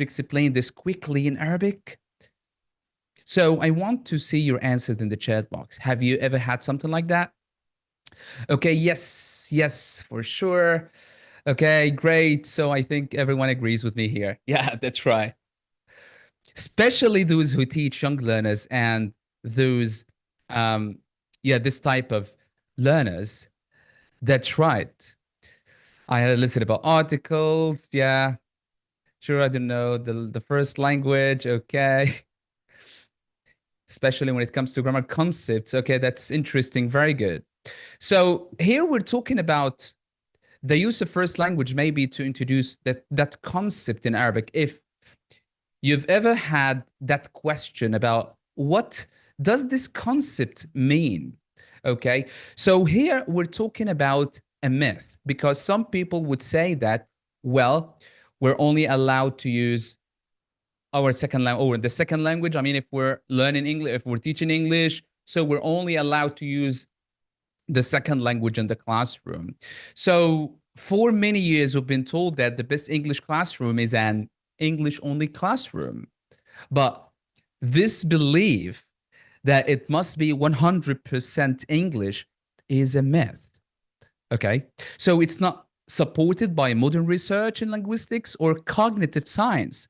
explain this quickly in Arabic? So I want to see your answers in the chat box. Have you ever had something like that? Okay, yes, for sure. Okay, great. So I think everyone agrees with me here. Yeah, that's right. Especially those who teach young learners and those, um, yeah, this type of learners. That's right. I had a listen about articles. Yeah, sure. I don't know the first language. Okay. Especially when it comes to grammar concepts. Okay, that's interesting. Very good. So here we're talking about the use of first language, maybe to introduce that concept in Arabic. If you've ever had that question about what does this concept mean? Okay, so here we're talking about a myth because some people would say that, well, we're only allowed to use our second language or the second language. I mean, if we're learning English, if we're teaching English, so we're only allowed to use the second language in the classroom. So for many years, we've been told that the best English classroom is an English only classroom. But this belief that it must be 100% English is a myth. Okay. So it's not supported by modern research in linguistics or cognitive science.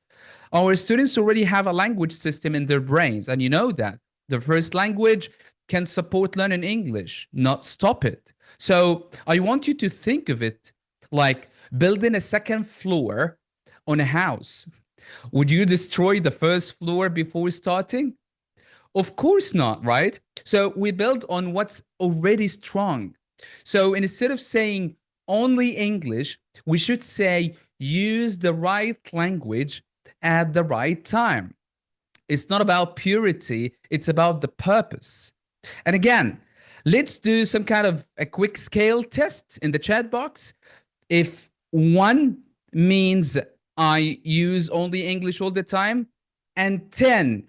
Our students already have a language system in their brains, and you know that. The first language can support learning English, not stop it. So I want you to think of it like building a second floor on a house. Would you destroy the first floor before starting? Of course not, right? So we build on what's already strong. So instead of saying only English, we should say use the right language at the right time. It's not about purity, it's about the purpose. And again, let's do some kind of a quick scale test in the chat box. If 1 means I use only English all the time, and 10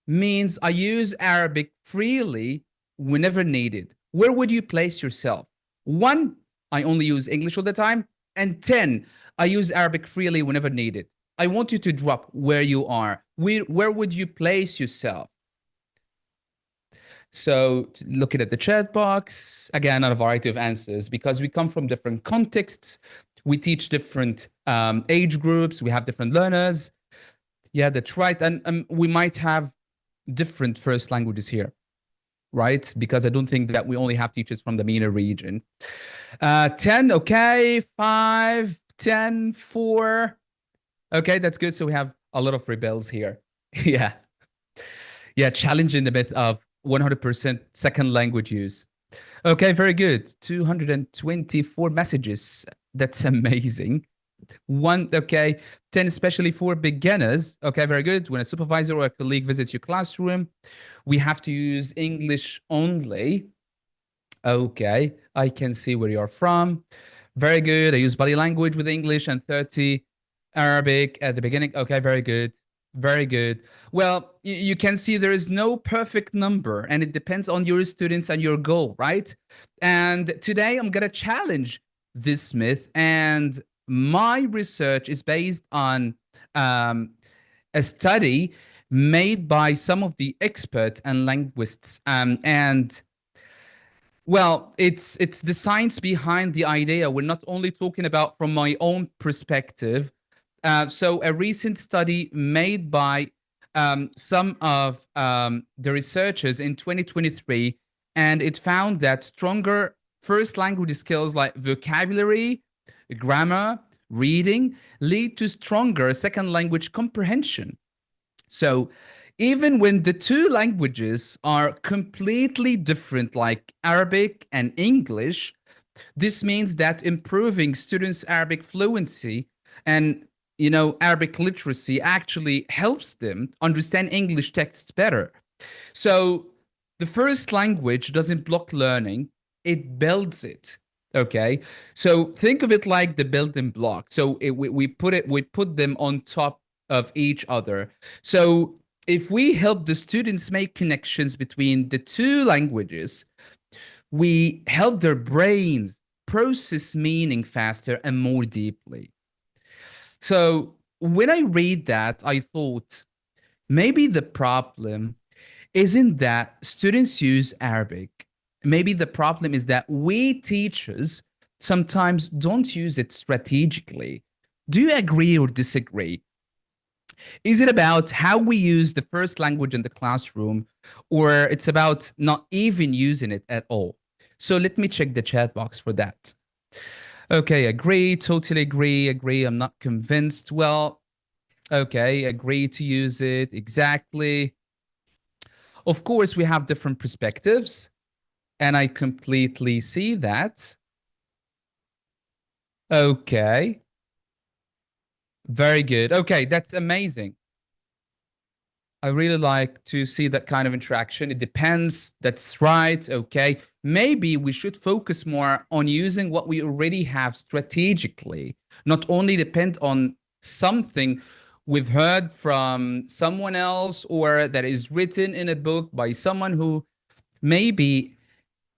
means I use Arabic freely whenever needed, where would you place yourself? 1, I only use English all the time, and 10, I use Arabic freely whenever needed. I want you to drop where you are. Where would you place yourself? So looking at the chat box, again, a variety of answers because we come from different contexts. We teach different age groups. We have different learners. Yeah, that's right. And we might have different first languages here, right? Because I don't think that we only have teachers from the MENA region. 10, okay, 5, 10, 4. Okay, that's good. So we have a lot of rebels here. Yeah. Yeah, challenging the myth of 100% second language use. Okay, very good. 224 messages. That's amazing. 1, okay. 10, especially for beginners. Okay, very good. When a supervisor or a colleague visits your classroom, we have to use English only. Okay, I can see where you're from. Very good. I use body language with English and 30 Arabic at the beginning. Okay, very good. Very good. Well, you can see there is no perfect number and it depends on your students and your goal, right? And today I'm going to challenge this myth, and my research is based on a study made by some of the experts and linguists. And well, it's the science behind the idea. We're not only talking about from my own perspective. So a recent study made by some of the researchers in 2023, and it found that stronger first language skills like vocabulary, grammar, reading lead to stronger second language comprehension. So even when the two languages are completely different, like Arabic and English, this means that improving students' Arabic fluency and Arabic literacy actually helps them understand English texts better. So the first language doesn't block learning, it builds it. Okay, so think of it like the building block. So we put them on top of each other. So if we help the students make connections between the two languages, we help their brains process meaning faster and more deeply. So when I read that, I thought maybe the problem isn't that students use Arabic. Maybe the problem is that we teachers sometimes don't use it strategically. Do you agree or disagree? Is it about how we use the first language in the classroom, or it's about not even using it at all? So let me check the chat box for that. Okay, agree, totally agree, I'm not convinced. Well, okay, agree to use it, exactly. Of course, we have different perspectives, and I completely see that. Okay, very good. Okay, that's amazing. I really like to see that kind of interaction. It depends. That's right. Okay. Maybe we should focus more on using what we already have strategically, not only depend on something we've heard from someone else or that is written in a book by someone who maybe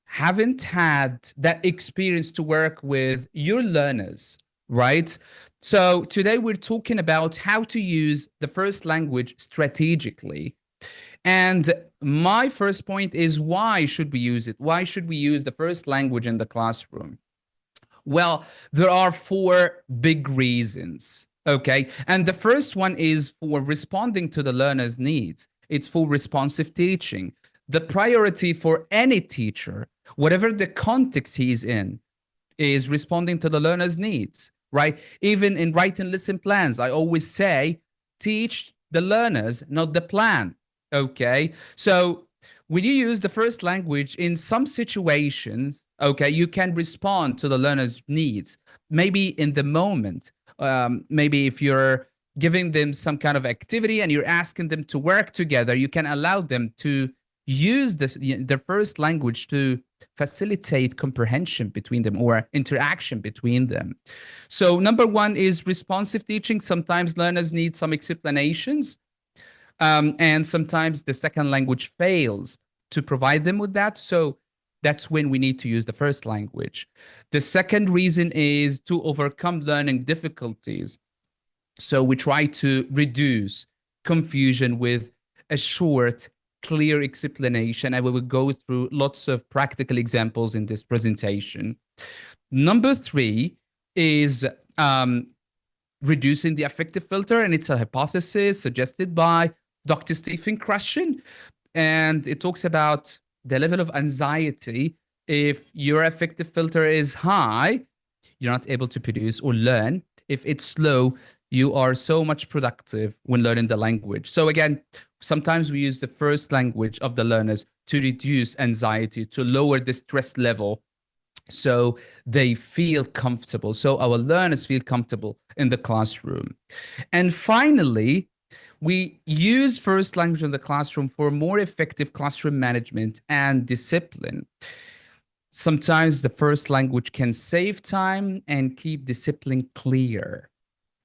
haven't had that experience to work with your learners, right? So today we're talking about how to use the first language strategically. And my first point is, why should we use it? Why should we use the first language in the classroom? Well, there are four big reasons. Okay. And the first one is for responding to the learner's needs. It's for responsive teaching. The priority for any teacher, whatever the context he's in, is responding to the learner's needs, right? Even in writing lesson plans, I always say, teach the learners, not the plan. Okay. So when you use the first language in some situations, okay, you can respond to the learner's needs, maybe in the moment. Maybe if you're giving them some kind of activity and you're asking them to work together, you can allow them to use their first language to facilitate comprehension between them or interaction between them. So number one is responsive teaching. Sometimes learners need some explanations, and sometimes the second language fails to provide them with that. So that's when we need to use the first language. The second reason is to overcome learning difficulties. So we try to reduce confusion with a short, clear explanation. And we will go through lots of practical examples in this presentation. Number three is reducing the affective filter, and it's a hypothesis suggested by Dr. Stephen Krashen. And it talks about the level of anxiety. If your affective filter is high, you're not able to produce or learn. If it's low, you are so much productive when learning the language. So again, sometimes we use the first language of the learners to reduce anxiety, to lower the stress level, so they feel comfortable, so our learners feel comfortable in the classroom. And finally, we use first language in the classroom for more effective classroom management and discipline. Sometimes the first language can save time and keep discipline clear.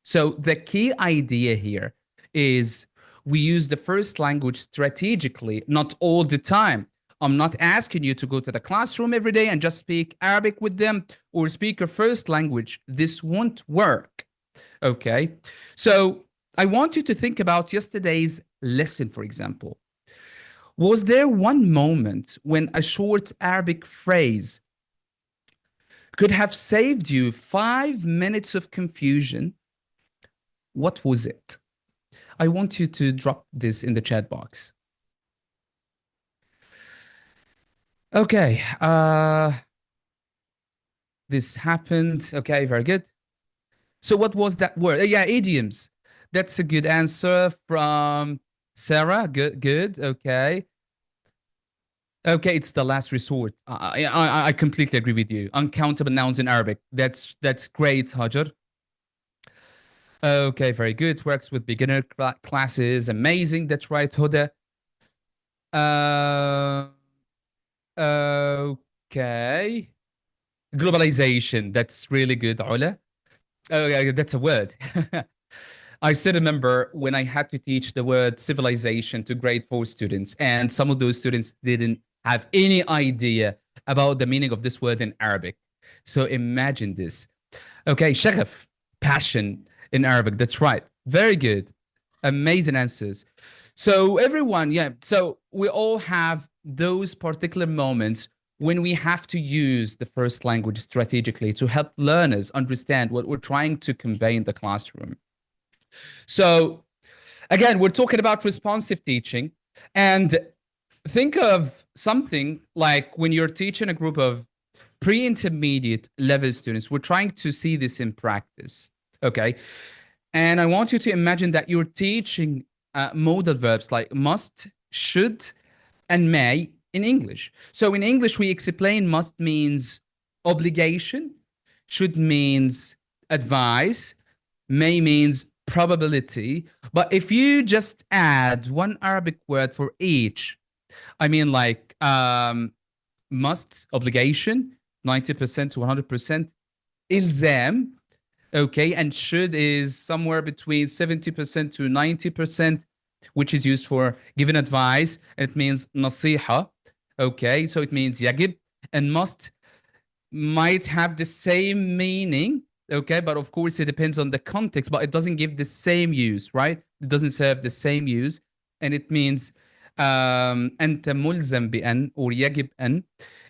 So the key idea here is we use the first language strategically, not all the time. I'm not asking you to go to the classroom every day and just speak Arabic with them or speak your first language. This won't work. Okay. So I want you to think about yesterday's lesson, for example. Was there one moment when a short Arabic phrase could have saved you 5 minutes of confusion? What was it? I want you to drop this in the chat box. Okay. This happened. Okay, very good. So what was that word? Yeah, idioms. That's a good answer from Sarah. Good, good. Okay. Okay, it's the last resort. I completely agree with you. Uncountable nouns in Arabic. That's great, Hajar. Okay, very good. Works with beginner classes. Amazing. That's right, Huda. Uh, okay. Globalization. That's really good, Ola. Oh, yeah, that's a word. I still remember when I had to teach the word civilization to grade 4 students, and some of those students didn't have any idea about the meaning of this word in Arabic. So imagine this. Okay, shagaf, passion in Arabic. That's right. Very good. Amazing answers. So everyone, yeah, so we all have those particular moments when we have to use the first language strategically to help learners understand what we're trying to convey in the classroom. So again, we're talking about responsive teaching, and think of something like when you're teaching a group of pre-intermediate level students, we're trying to see this in practice, okay? And I want you to imagine that you're teaching modal verbs like must, should, and may in English. So in English, we explain must means obligation, should means advice, may means probability. But if you just add one Arabic word for each, I mean like must, obligation, 90% to 100%, ilzam, okay, and should is somewhere between 70% to 90%, which is used for giving advice. It means nasiha, okay, so it means yagib, and must might have the same meaning, okay, but of course it depends on the context, but it doesn't give the same use, right? It doesn't serve the same use, and it means أنت ملزم بأن or يجب أن.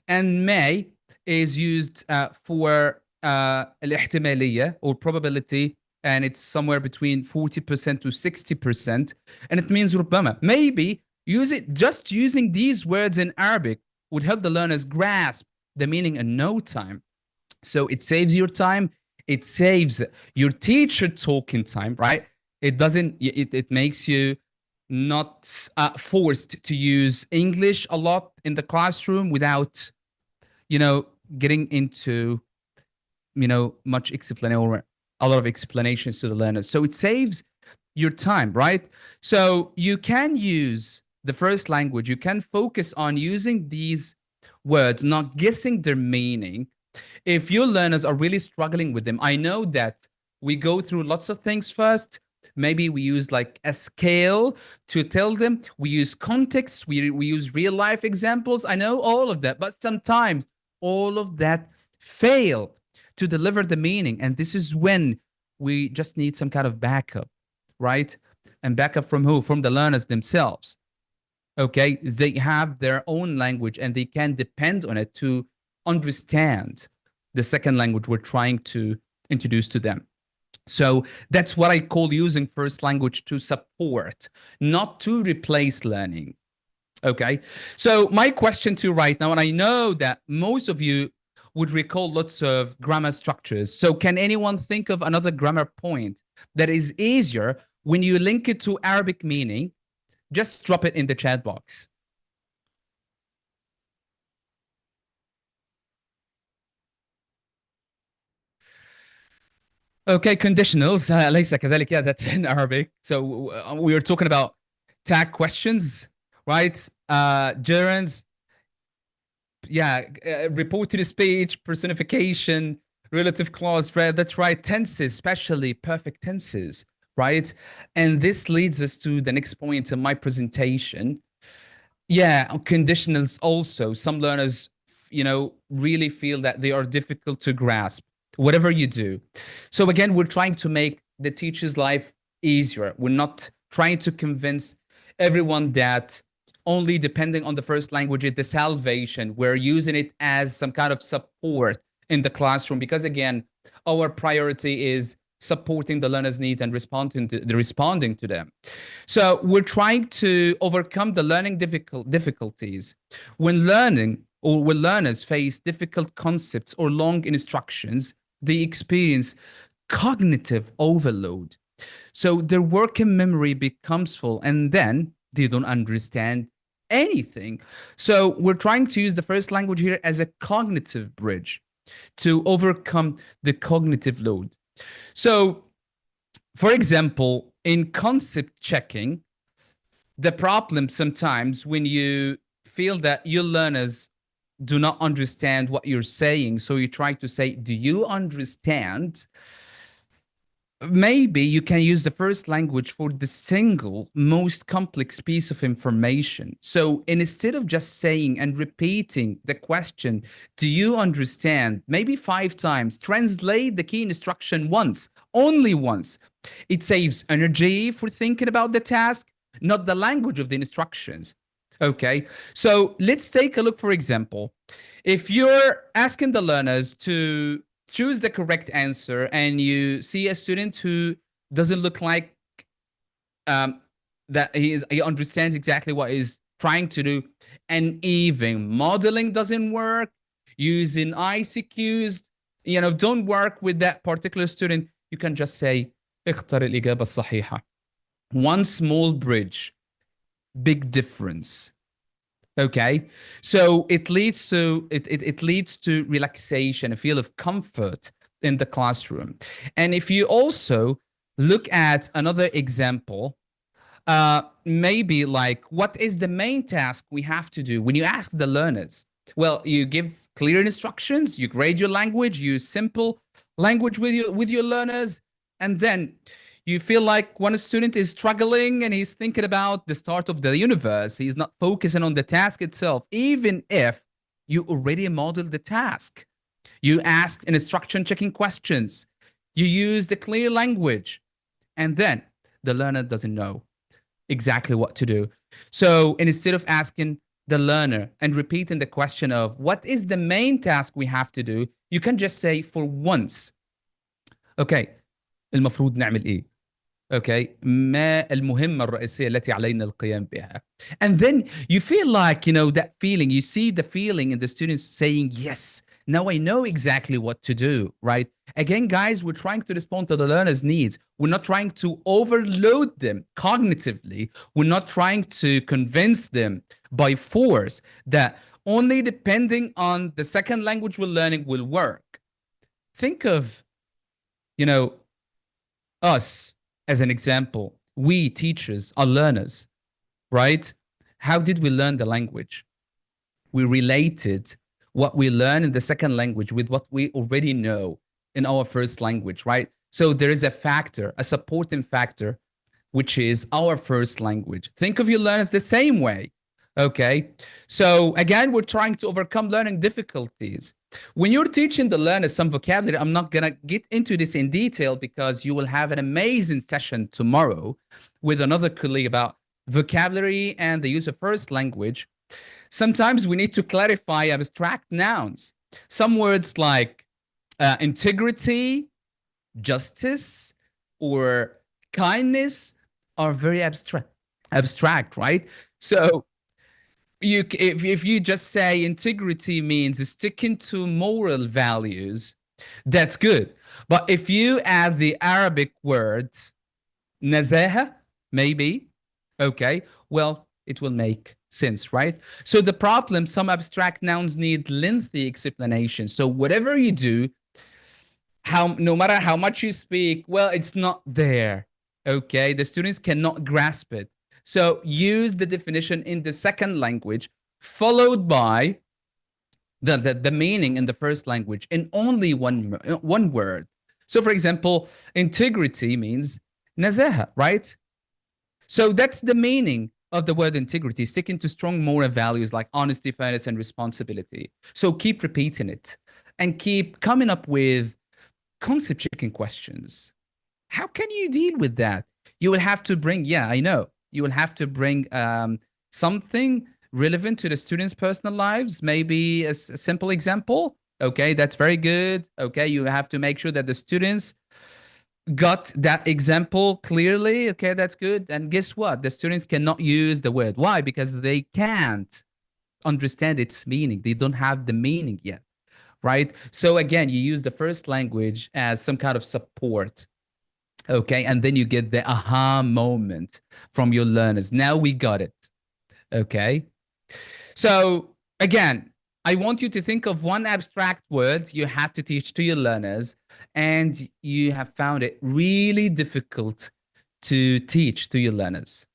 And may is used for الاحتمالية or probability, and it's somewhere between 40% to 60%, and it means ربما. Maybe just using these words in Arabic would help the learners grasp the meaning in no time. So it saves your time, it saves your teacher talking time, right? It makes you not forced to use English a lot in the classroom without, getting into, much explanation or a lot of explanations to the learners. So it saves your time, right? So you can use the first language, you can focus on using these words, not guessing their meaning. If your learners are really struggling with them, I know that we go through lots of things first. Maybe we use like a scale to tell them. We use context. We use real life examples. I know all of that, but sometimes all of that fail to deliver the meaning. And this is when we just need some kind of backup, right? And backup from who? From the learners themselves. Okay, they have their own language and they can depend on it to understand the second language we're trying to introduce to them. So that's what I call using first language to support, not to replace learning. Okay, so my question to you right now, and I know that most of you would recall lots of grammar structures. So can anyone think of another grammar point that is easier when you link it to Arabic meaning? Just drop it in the chat box. Okay, conditionals. ليس كذلك. Yeah, that's in Arabic. So we were talking about tag questions, right? Gerunds. Yeah, reported speech, personification, relative clause. Right? That's right. Tenses, especially perfect tenses, right? And this leads us to the next point in my presentation. Yeah, conditionals also. Some learners, really feel that they are difficult to grasp, whatever you do. So again, we're trying to make the teacher's life easier. We're not trying to convince everyone that only depending on the first language is the salvation. We're using it as some kind of support in the classroom because, again, our priority is supporting the learner's needs and responding to them. So we're trying to overcome the learning difficulties. When learners face difficult concepts or long instructions, they experience cognitive overload. So their working memory becomes full and then they don't understand anything. So we're trying to use the first language here as a cognitive bridge to overcome the cognitive load. So, for example, in concept checking, the problem sometimes when you feel that your learners do not understand what you're saying, so you try to say, do you understand? Maybe you can use the first language for the single most complex piece of information. So instead of just saying and repeating the question, do you understand? Maybe 5 times, translate the key instruction once, only once, It saves energy for thinking about the task, not the language of the instructions. Okay, so let's take a look, for example. If you're asking the learners to choose the correct answer and you see a student who doesn't look like um, that he understands exactly what he's trying to do, and even modeling doesn't work, using ICQs, don't work with that particular student, you can just say اختر الإجابة الصحيحة. One small bridge, big difference. Okay, so it leads to it leads to relaxation, a feel of comfort in the classroom. And if you also look at another example, maybe like, what is the main task we have to do when you ask the learners? Well, you give clear instructions, you grade your language, use simple language with your learners, and then you feel like when a student is struggling and he's thinking about the start of the universe, he's not focusing on the task itself, even if you already modeled the task. You ask instruction checking questions, you use the clear language, and then the learner doesn't know exactly what to do. So instead of asking the learner and repeating the question of what is the main task we have to do, you can just say for once, okay, المفروض نعمل ايه؟ Okay, ما المهمة الرئيسية التي علينا القيام بها. And then you feel like, that feeling, you see the feeling in the students saying, yes, now I know exactly what to do, right? Again, guys, we're trying to respond to the learner's needs. We're not trying to overload them cognitively. We're not trying to convince them by force that only depending on the second language we're learning will work. Think of, us as an example. We teachers are learners, right? How did we learn the language? We related what we learn in the second language with what we already know in our first language, right? So there is a factor, a supporting factor, which is our first language. Think of your learners the same way. Okay, so again, we're trying to overcome learning difficulties. When you're teaching the learners some vocabulary, I'm not gonna get into this in detail because you will have an amazing session tomorrow with another colleague about vocabulary and the use of first language. Sometimes we need to clarify abstract nouns. Some words like integrity, justice, or kindness are very abstract, right? So if you just say integrity means sticking to moral values, that's good. But if you add the Arabic word nazaha, maybe, okay, well, it will make sense, right? So the problem, some abstract nouns need lengthy explanation. So whatever you do, no matter how much you speak, well, it's not there. Okay, the students cannot grasp it. So use the definition in the second language, followed by the meaning in the first language in only one word. So for example, integrity means nazaha, right? So that's the meaning of the word integrity, sticking to strong moral values like honesty, fairness, and responsibility. So keep repeating it and keep coming up with concept checking questions. How can you deal with that? You will have to bring, yeah, I know. You will have to bring something relevant to the students' personal lives, maybe a simple example. Okay, that's very good. Okay, you have to make sure that the students got that example clearly. Okay, that's good. And guess what? The students cannot use the word. Why? Because they can't understand its meaning. They don't have the meaning yet, right? So again, you use the first language as some kind of support. Okay, and then you get the aha moment from your learners. Now we got it. Okay, so again, I want you to think of one abstract word you had to teach to your learners, and you have found it really difficult to teach to your learners.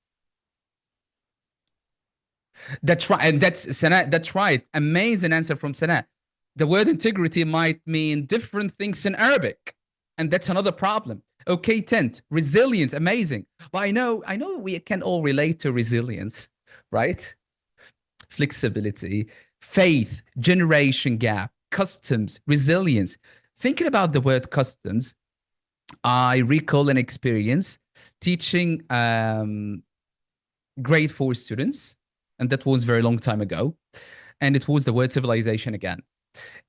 That's right, and that's Sana. That's right. Amazing answer from Sana. The word integrity might mean different things in Arabic, and that's another problem. Okay, tent, resilience, amazing. But I know we can all relate to resilience, right? Flexibility, faith, generation gap, customs, resilience. Thinking about the word customs, I recall an experience teaching grade 4 students, and that was a very long time ago. And it was the word civilization again.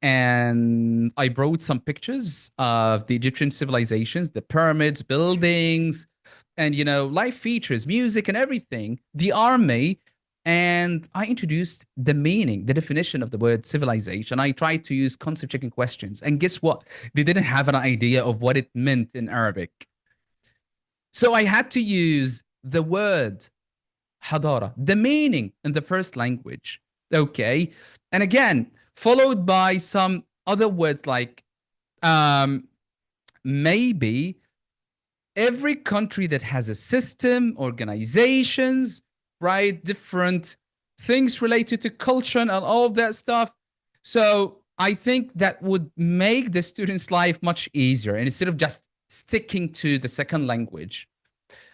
And I brought some pictures of the Egyptian civilizations, the pyramids, buildings, and life features, music, and everything, the army. And I introduced the meaning, the definition of the word civilization. I tried to use concept checking questions. And guess what? They didn't have an idea of what it meant in Arabic. So I had to use the word hadara, the meaning in the first language. Okay. And again, followed by some other words like maybe every country that has a system, organizations, right? Different things related to culture and all of that stuff. So I think that would make the student's life much easier. And instead of just sticking to the second language.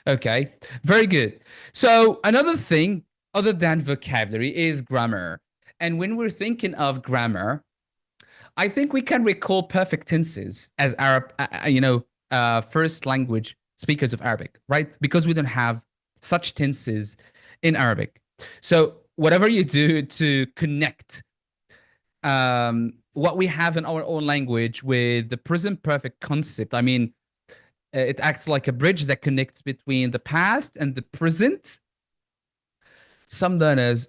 Okay, very good. So another thing other than vocabulary is grammar. And when we're thinking of grammar, I think we can recall perfect tenses as Arab, first language speakers of Arabic, right? Because we don't have such tenses in Arabic. So whatever you do to connect what we have in our own language with the present perfect concept, I mean, it acts like a bridge that connects between the past and the present. Some learners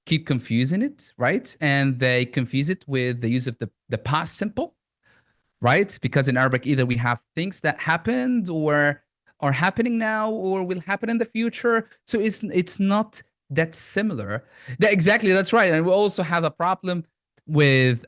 keep confusing it, right? And they confuse it with the use of the past simple, right? Because in Arabic, either we have things that happened or are happening now or will happen in the future. So it's not that similar. Exactly, that's right. And we also have a problem with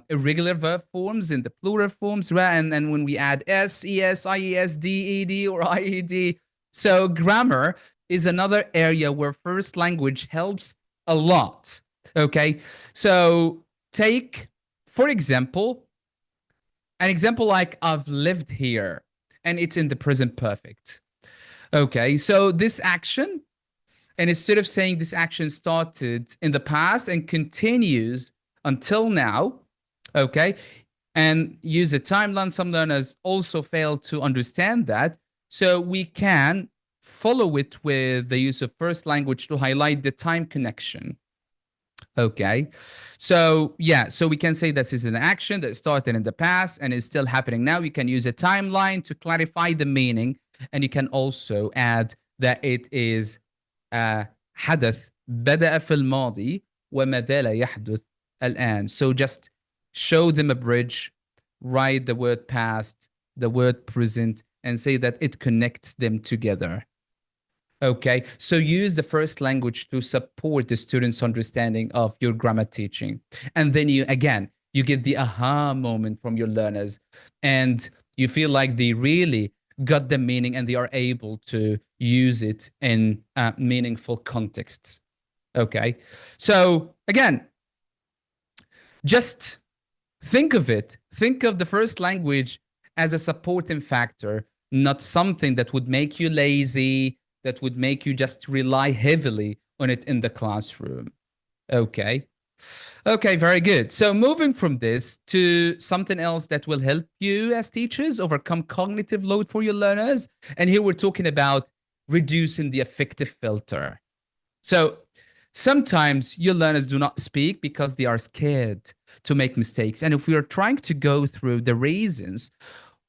irregular verb forms in the plural forms, right? And when we add s, es, ies, ded, or ied. So grammar is another area where first language helps a lot. Okay, so take, for example, an example like I've lived here, and it's in the present perfect. Okay, so this action, and instead of saying this action started in the past and continues until now, okay, and use a timeline, some learners also fail to understand that. So we can follow it with the use of first language to highlight the time connection. Okay, so yeah, so we can say this is an action that started in the past and is still happening now. You can use a timeline to clarify the meaning, and you can also add that it is حدث بدأ في الماضي وما زال يحدث الآن. So just show them a bridge, write the word past, the word present, and say that it connects them together. Okay, so use the first language to support the student's understanding of your grammar teaching. And then you get the aha moment from your learners, and you feel like they really got the meaning and they are able to use it in meaningful contexts. Okay, so again, just think of it. Think of the first language as a supporting factor, not something that would make you lazy, that would make you just rely heavily on it in the classroom. Okay. Okay, very good. So moving from this to something else that will help you as teachers overcome cognitive load for your learners. And here we're talking about reducing the affective filter. So sometimes your learners do not speak because they are scared to make mistakes. And if we are trying to go through the reasons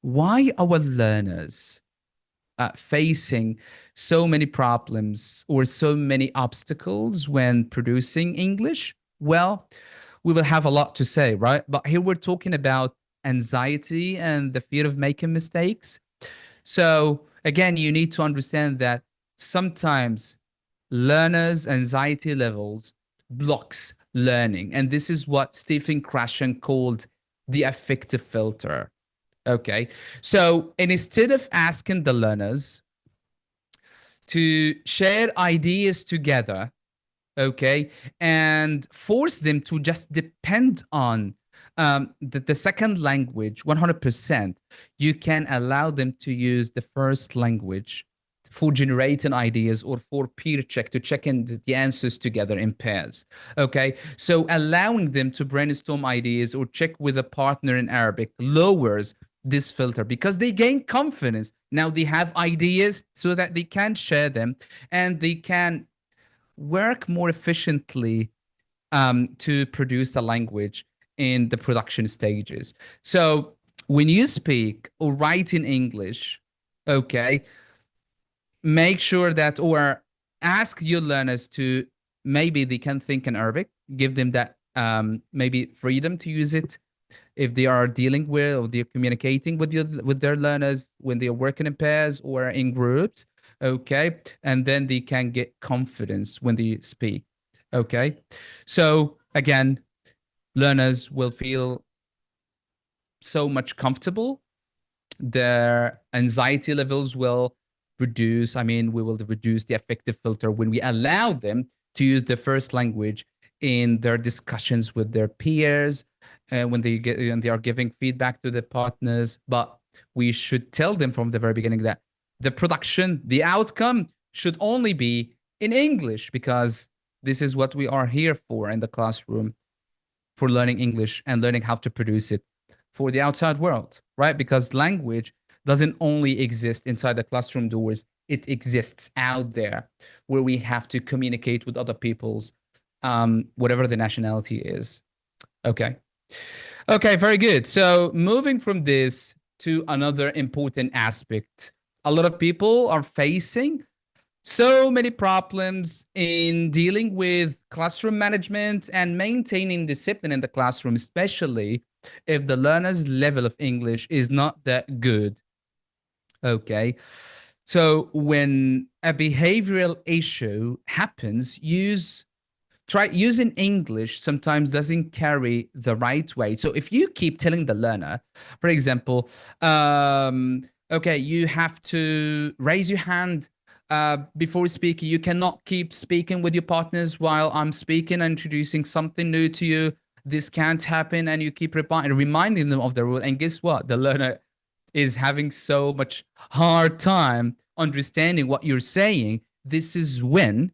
why our learners facing so many problems or so many obstacles when producing English, well, we will have a lot to say, right? But here we're talking about anxiety and the fear of making mistakes. So again, you need to understand that sometimes learners' anxiety levels blocks learning. And this is what Stephen Krashen called the affective filter. Okay, so instead of asking the learners to share ideas together, okay, and force them to just depend on the second language 100%, you can allow them to use the first language for generating ideas or for peer check to check in the answers together in pairs. Okay, so allowing them to brainstorm ideas or check with a partner in Arabic lowers this filter because they gain confidence. Now they have ideas so that they can share them and they can work more efficiently to produce the language in the production stages. So when you speak or write in English, okay, make sure that or ask your learners to maybe they can think in Arabic, give them that maybe freedom to use it if they are dealing with or they're communicating with their learners when they are working in pairs or in groups, okay, and then they can get confidence when they speak, okay. So again, learners will feel so much comfortable, their anxiety levels will reduce. I mean, we will reduce the affective filter when we allow them to use the first language in their discussions with their peers, when they are giving feedback to the partners. But we should tell them from the very beginning that the production, the outcome should only be in English because this is what we are here for in the classroom, for learning English and learning how to produce it for the outside world, right? Because language doesn't only exist inside the classroom doors, it exists out there where we have to communicate with other people's, whatever the nationality is. Okay. Okay, very good. So moving from this to another important aspect, a lot of people are facing so many problems in dealing with classroom management and maintaining discipline in the classroom, especially if the learner's level of English is not that good. Okay. So when a behavioral issue happens, try using English sometimes doesn't carry the right way. So if you keep telling the learner, for example, okay, you have to raise your hand before speaking. You cannot keep speaking with your partners while I'm speaking and introducing something new to you. This can't happen, and you keep reminding them of the rule. And guess what? The learner is having so much hard time understanding what you're saying. This is when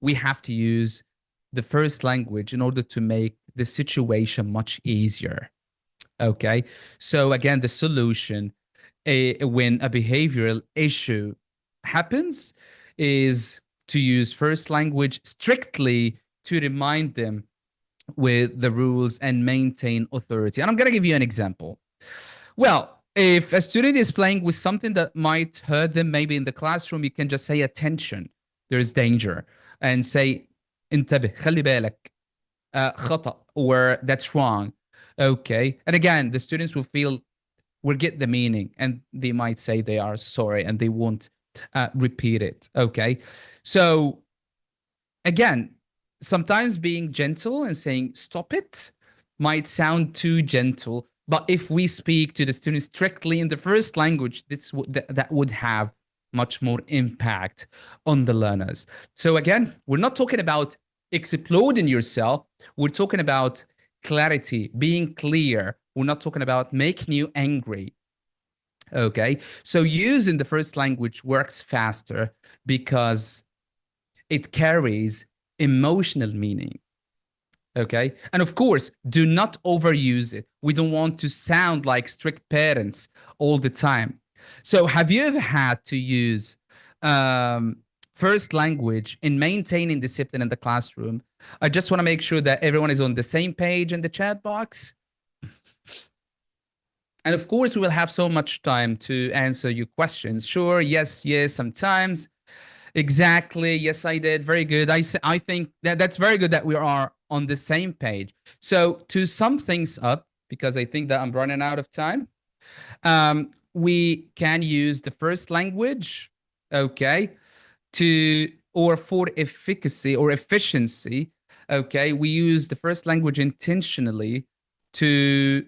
we have to use the first language in order to make the situation much easier. Okay. So again, the solution when a behavioral issue happens is to use first language strictly to remind them with the rules and maintain authority. And I'm going to give you an example. Well, if a student is playing with something that might hurt them, maybe in the classroom, you can just say attention, there's danger, and say انتبه, خلي بالك, خطأ, or that's wrong. Okay. And again, the students will get the meaning and they might say they are sorry and they won't repeat it. Okay. So again, sometimes being gentle and saying stop it might sound too gentle, but if we speak to the students strictly in the first language, that would have much more impact on the learners. So again, we're not talking about exploding yourself. We're talking about clarity, being clear. We're not talking about making you angry. Okay. So using the first language works faster because it carries emotional meaning. Okay. And of course, do not overuse it. We don't want to sound like strict parents all the time. So have you ever had to use first language in maintaining discipline in the classroom? I just want to make sure that everyone is on the same page in the chat box. And of course, we will have so much time to answer your questions. Sure, yes, sometimes. Exactly, yes, I did. Very good. I think that's very good that we are on the same page. So to sum things up, because I think that I'm running out of time, we can use the first language, okay, or for efficacy or efficiency, okay, we use the first language intentionally to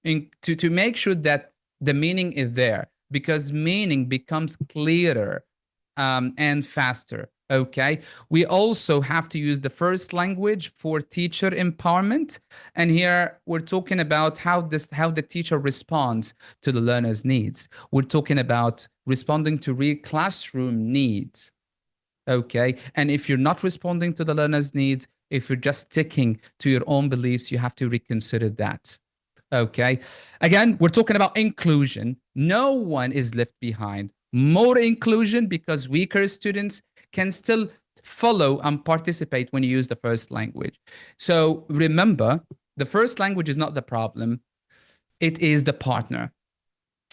make sure that the meaning is there, because meaning becomes clearer and faster. Okay. We also have to use the first language for teacher empowerment. And here we're talking about how the teacher responds to the learner's needs. We're talking about responding to real classroom needs. Okay. And if you're not responding to the learner's needs, if you're just sticking to your own beliefs, you have to reconsider that. Okay. Again, we're talking about inclusion. No one is left behind. More inclusion because weaker students can still follow and participate when you use the first language. So remember, the first language is not the problem. It is the partner.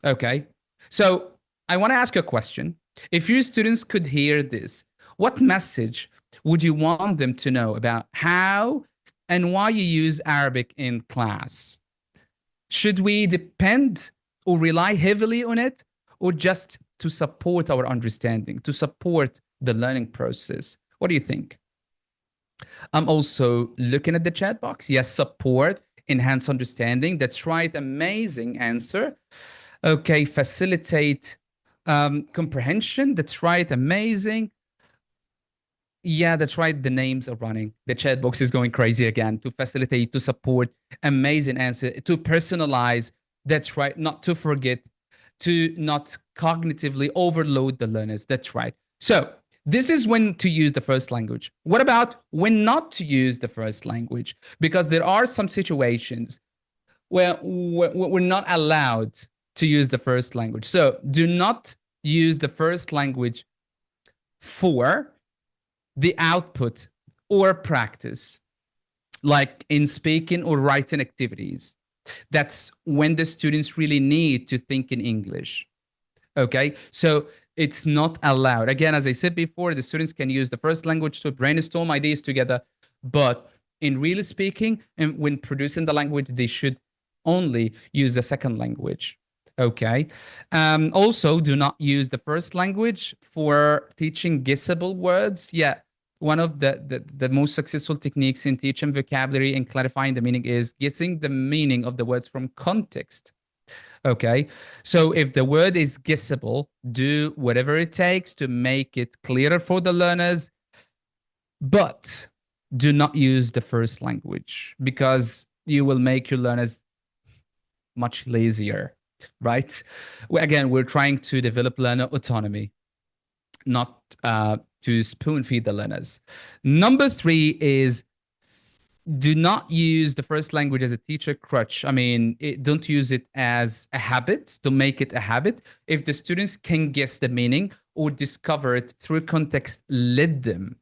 Okay. So I want to ask you a question. If your students could hear this, what message would you want them to know about how and why you use Arabic in class? Should we depend or rely heavily on it, or just to support our understanding, to support the learning process? What do you think? I'm also looking at the chat box. Yes, support, enhance understanding. That's right. Amazing answer. Okay, facilitate comprehension. That's right. Amazing. Yeah, that's right. The names are running. The chat box is going crazy again. To facilitate, to support. Amazing answer. To personalize. That's right. Not to forget. To not cognitively overload the learners. That's right. So this is when to use the first language. What about when not to use the first language? Because there are some situations where we're not allowed to use the first language. So do not use the first language for the output or practice, like in speaking or writing activities. That's when the students really need to think in English. Okay, so it's not allowed. Again, as I said before, the students can use the first language to brainstorm ideas together, but in really speaking and when producing the language, they should only use the second language. Okay. Also, do not use the first language for teaching guessable words. Yeah, one of the most successful techniques in teaching vocabulary and clarifying the meaning is guessing the meaning of the words from context. Okay, so if the word is guessable, do whatever it takes to make it clearer for the learners, but do not use the first language because you will make your learners much lazier, right? Again, we're trying to develop learner autonomy, not to spoon feed the learners. Number 3 is do not use the first language as a teacher crutch. I mean, don't use it as a habit. Don't make it a habit. If the students can guess the meaning or discover it through context, let them.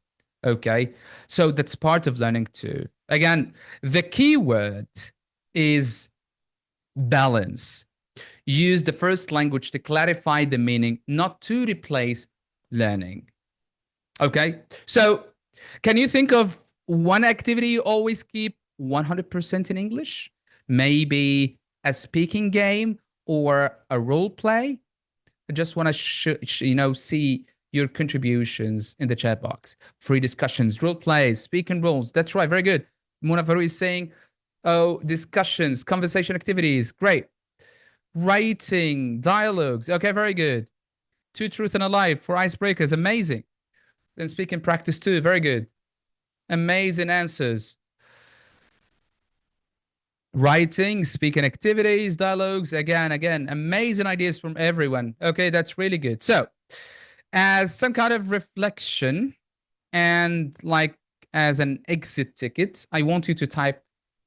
Okay. So that's part of learning too. Again, the key word is balance. Use the first language to clarify the meaning, not to replace learning. Okay. So can you think of one activity you always keep 100% in English? Maybe a speaking game or a role play? I just want to see your contributions in the chat box. Free discussions, role plays, speaking roles. That's right. Very good. Mona Farouk is saying, oh, discussions, conversation activities. Great. Writing, dialogues. Okay, very good. Two truth and a lie for icebreakers. Amazing. Then speaking practice too. Very good. Amazing answers. Writing, speaking activities, dialogues. Again, amazing ideas from everyone. Okay, that's really good. So, as some kind of reflection and like as an exit ticket, I want you to type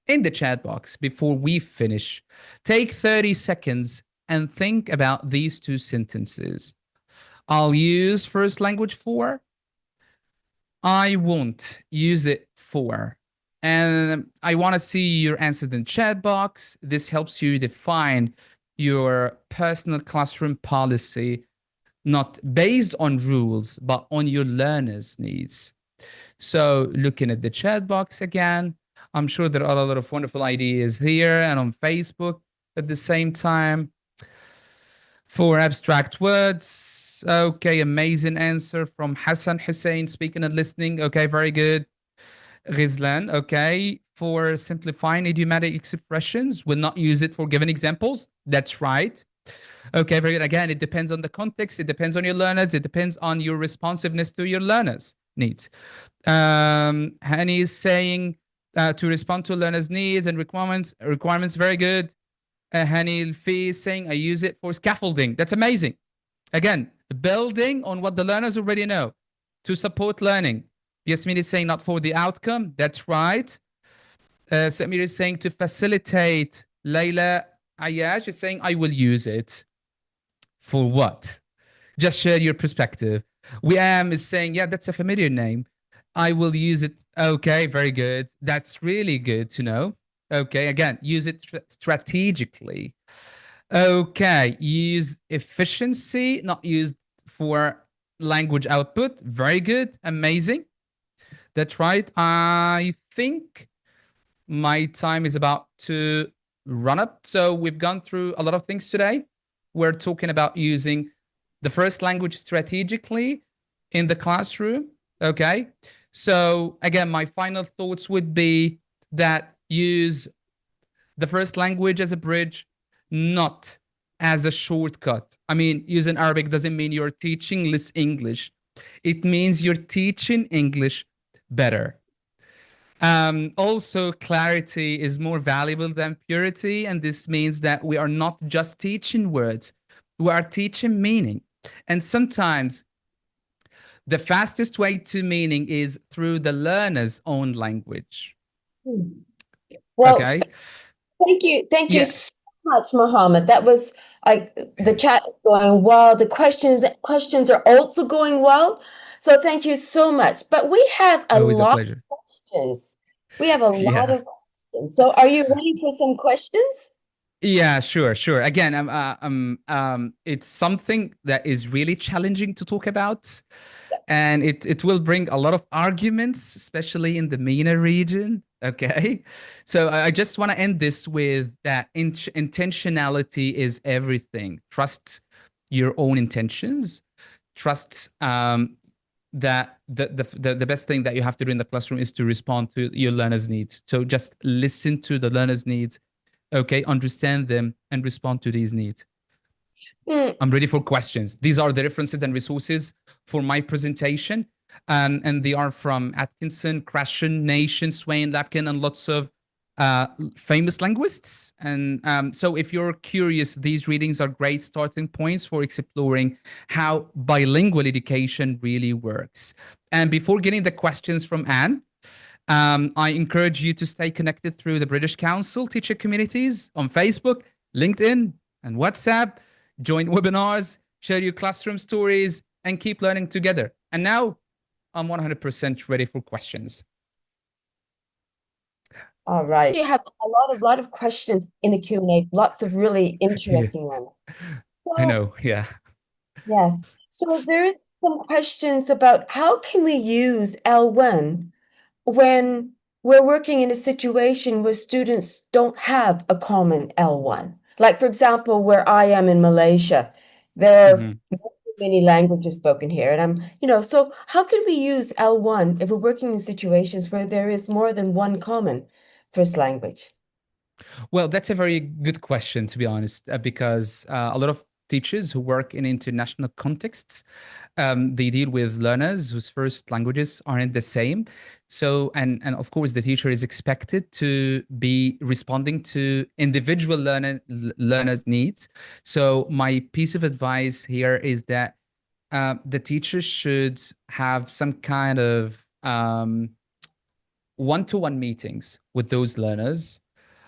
in the chat box before we finish. Take 30 seconds and think about these two sentences. I'll use first language for. I won't use it for. And I want to see your answer in the chat box. This helps you define your personal classroom policy, not based on rules, but on your learners' needs. So looking at the chat box again, I'm sure there are a lot of wonderful ideas here and on Facebook at the same time. For abstract words, okay, amazing answer from Hassan Hussein, speaking and listening. Okay, very good. Ghizlan, okay. For simplifying idiomatic expressions, will not use it for given examples. That's right. Okay, very good. Again, it depends on the context. It depends on your learners. It depends on your responsiveness to your learners' needs. Hani is saying to respond to learners' needs and requirements. Very good. Hani Fi is saying I use it for scaffolding. That's amazing. Again, building on what the learners already know to support learning. Yasmin is saying not for the outcome. That's right. Samir is saying to facilitate Layla Ayash is saying, I will use it. For what? Just share your perspective. Wiam is saying, yeah, that's a familiar name. I will use it. Okay, very good. That's really good to know. Okay, again, use it strategically. Okay, use efficiency, not used for language output. Very good, amazing. That's right. I think my time is about to run up. So we've gone through a lot of things today. We're talking about using the first language strategically in the classroom. Okay. So again, my final thoughts would be that use the first language as a bridge, not as a shortcut. I mean, using Arabic doesn't mean you're teaching less English. It means you're teaching English better. Also, clarity is more valuable than purity, and this means that we are not just teaching words, we are teaching meaning. And sometimes the fastest way to meaning is through the learner's own language. Well, Okay. thank you Yeah. so much, Mohammed. That was like the chat is going well. The questions are also going well. So thank you so much. But we have a Always a lot pleasure. of questions. We have a lot Yeah. of questions. So are you ready for some questions? Yeah, sure, sure. Again, it's something that is really challenging to talk about, and it will bring a lot of arguments, especially in the MENA region. Okay, so I just want to end this with that intentionality is everything. Trust your own intentions. Trust that the best thing that you have to do in the classroom is to respond to your learners' needs. So just listen to the learners' needs, okay, understand them and respond to these needs. Hmm. I'm ready for questions. These are the references and resources for my presentation, and they are from Atkinson, Krashen, Nation, Swain, Lapkin, and lots of famous linguists. And so if you're curious, these readings are great starting points for exploring how bilingual education really works. And before getting the questions from Anne, I encourage you to stay connected through the British Council teacher communities on Facebook, LinkedIn, and WhatsApp. Join webinars, share your classroom stories, and keep learning together. And now I'm 100% ready for questions. All right. You have a lot of questions in the Q&A, lots of really Yeah, interesting ones. I So, know. Yeah. yes. So there is some questions about how can we use L1 when we're working in a situation where students don't have a common L1. Like, for example, where I am in Malaysia, there are Mhm. many languages spoken here. And so how can we use L1 if we're working in situations where there is more than one common first language? Well, that's a very good question, to be honest, because a lot of teachers who work in international contexts, they deal with learners whose first languages aren't the same. So, and of course, the teacher is expected to be responding to individual learners' needs. So, my piece of advice here is that the teacher should have some kind of one-to-one meetings with those learners,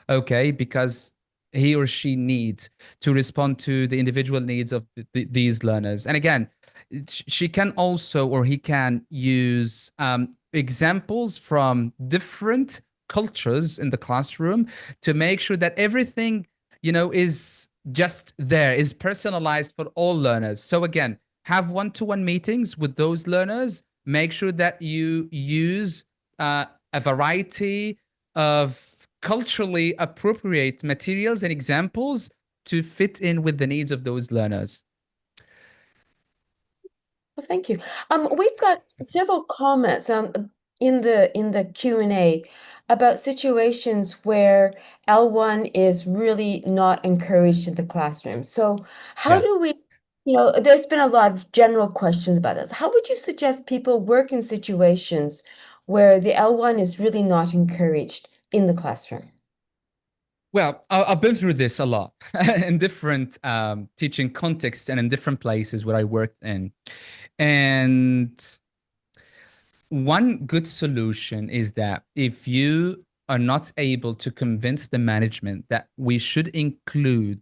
okay, because he or she needs to respond to the individual needs of these learners. And again, she can also, or he can use examples from different cultures in the classroom to make sure that everything, is just there, is personalized for all learners. So again, have one-to-one meetings with those learners. Make sure that you use a variety of culturally appropriate materials and examples to fit in with the needs of those learners. Well, thank you. We've got several comments in the Q&A about situations where L1 is really not encouraged in the classroom. So how Yeah. do we, there's been a lot of general questions about this. How would you suggest people work in situations where the L1 is really not encouraged in the classroom? Well, I've been through this a lot in different teaching contexts and in different places where I worked in. And one good solution is that if you are not able to convince the management that we should include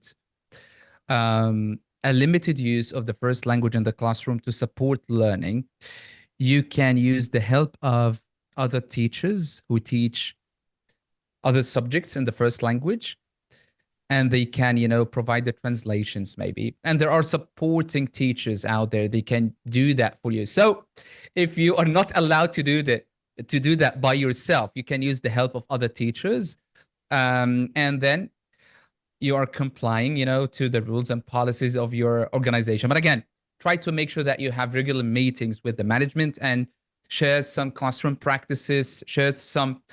a limited use of the first language in the classroom to support learning, you can use the help of other teachers who teach other subjects in the first language, and they can, provide the translations maybe. And there are supporting teachers out there. They can do that for you. So if you are not allowed to do that by yourself, you can use the help of other teachers. And then you are complying, to the rules and policies of your organization. But again, try to make sure that you have regular meetings with the management and share some classroom practices, share some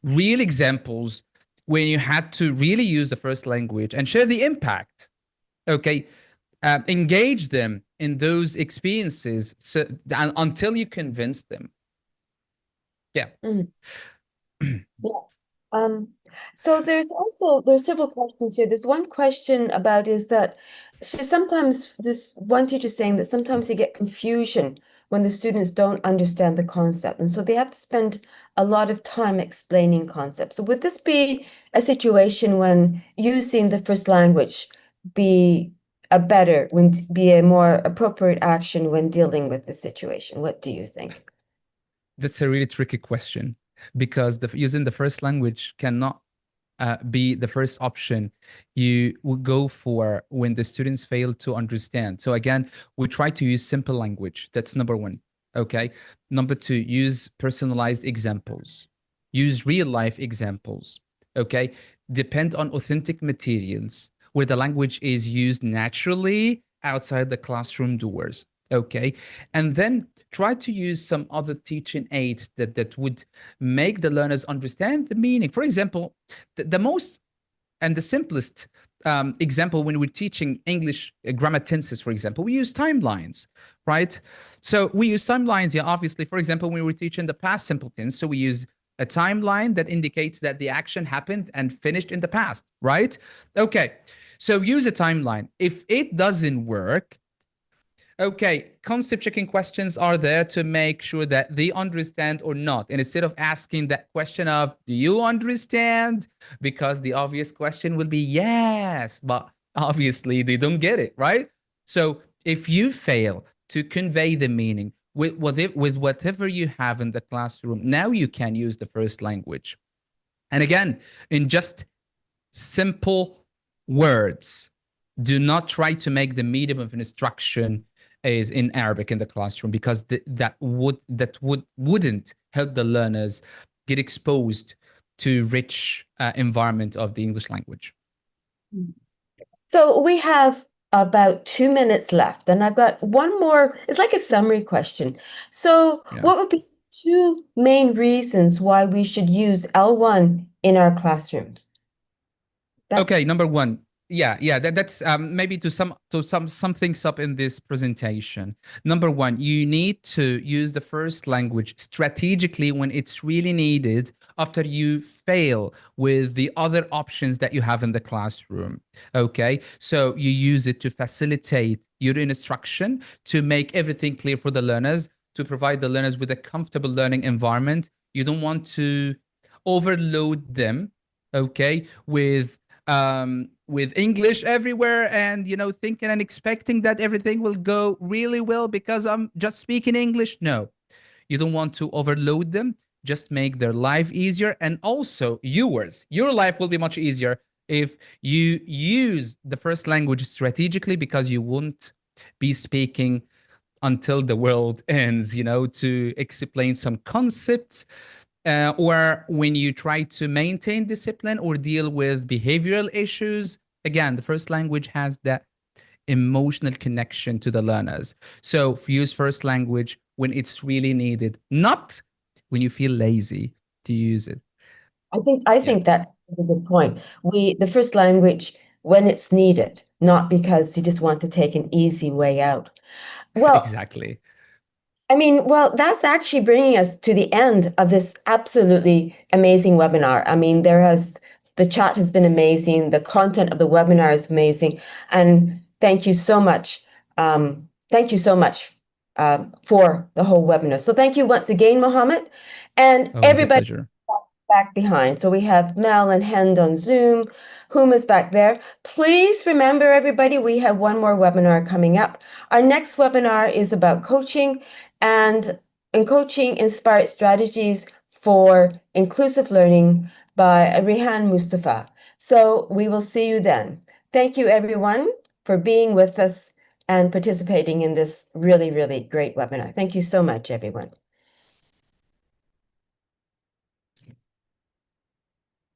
real examples when you had to really use the first language and share the impact. Okay. Engage them in those experiences until you convince them. Yeah. Yeah. So there's several questions here. There's one question about is that sometimes this one teacher saying that sometimes they get confusion when the students don't understand the concept, and so they have to spend a lot of time explaining concepts. So would this be a situation when using the first language be a more appropriate action when dealing with the situation? What do you think? That's a really tricky question, because using the first language cannot be the first option you would go for when the students fail to understand. So again, we try to use simple language. That's number one. Okay. Number two, use personalized examples. Use real life examples. Okay. Depend on authentic materials where the language is used naturally outside the classroom doors. Okay. And then try to use some other teaching aids that would make the learners understand the meaning. For example, the most and the simplest example when we're teaching English grammar tenses, for example, we use timelines, right? So we use timelines, yeah, obviously. For example, when we're teaching the past simple tense, so we use a timeline that indicates that the action happened and finished in the past, right? Okay, so use a timeline. If it doesn't work, okay, concept checking questions are there to make sure that they understand or not. And instead of asking that question of, do you understand? Because the obvious question will be yes, but obviously they don't get it, right? So if you fail to convey the meaning with whatever you have in the classroom, now you can use the first language. And again, in just simple words, do not try to make the medium of instruction is in Arabic in the classroom, because wouldn't help the learners get exposed to rich environment of the English language. So we have about 2 minutes left, and I've got one more. It's like a summary question. So what would be two main reasons why we should use L1 in our classrooms? Okay, number one. Yeah, that's maybe to sum things up in this presentation. Number one, you need to use the first language strategically when it's really needed after you fail with the other options that you have in the classroom. Okay, so you use it to facilitate your instruction, to make everything clear for the learners, to provide the learners with a comfortable learning environment. You don't want to overload them, okay, with English everywhere, and thinking and expecting that everything will go really well because I'm just speaking English. No, you don't want to overload them. Just make their life easier, and also your life will be much easier if you use the first language strategically, because you won't be speaking until the world ends, to explain some concepts. Or when you try to maintain discipline or deal with behavioral issues, again, the first language has that emotional connection to the learners. So use first language when it's really needed, not when you feel lazy to use it. I think that's a good point. The first language when it's needed, not because you just want to take an easy way out. Well, exactly. I mean, well, that's actually bringing us to the end of this absolutely amazing webinar. I mean, the chat has been amazing. The content of the webinar is amazing. And thank you so much. Thank you so much for the whole webinar. So thank you once again, Mohamed. And Always a pleasure. back behind. So we have Mel and Hend on Zoom. Whom is back there? Please remember, everybody, we have one more webinar coming up. Our next webinar is about coaching and coaching inspired strategies for inclusive learning by Rehan Mustafa. So we will see you then. Thank you, everyone, for being with us and participating in this really, really great webinar. Thank you so much, everyone.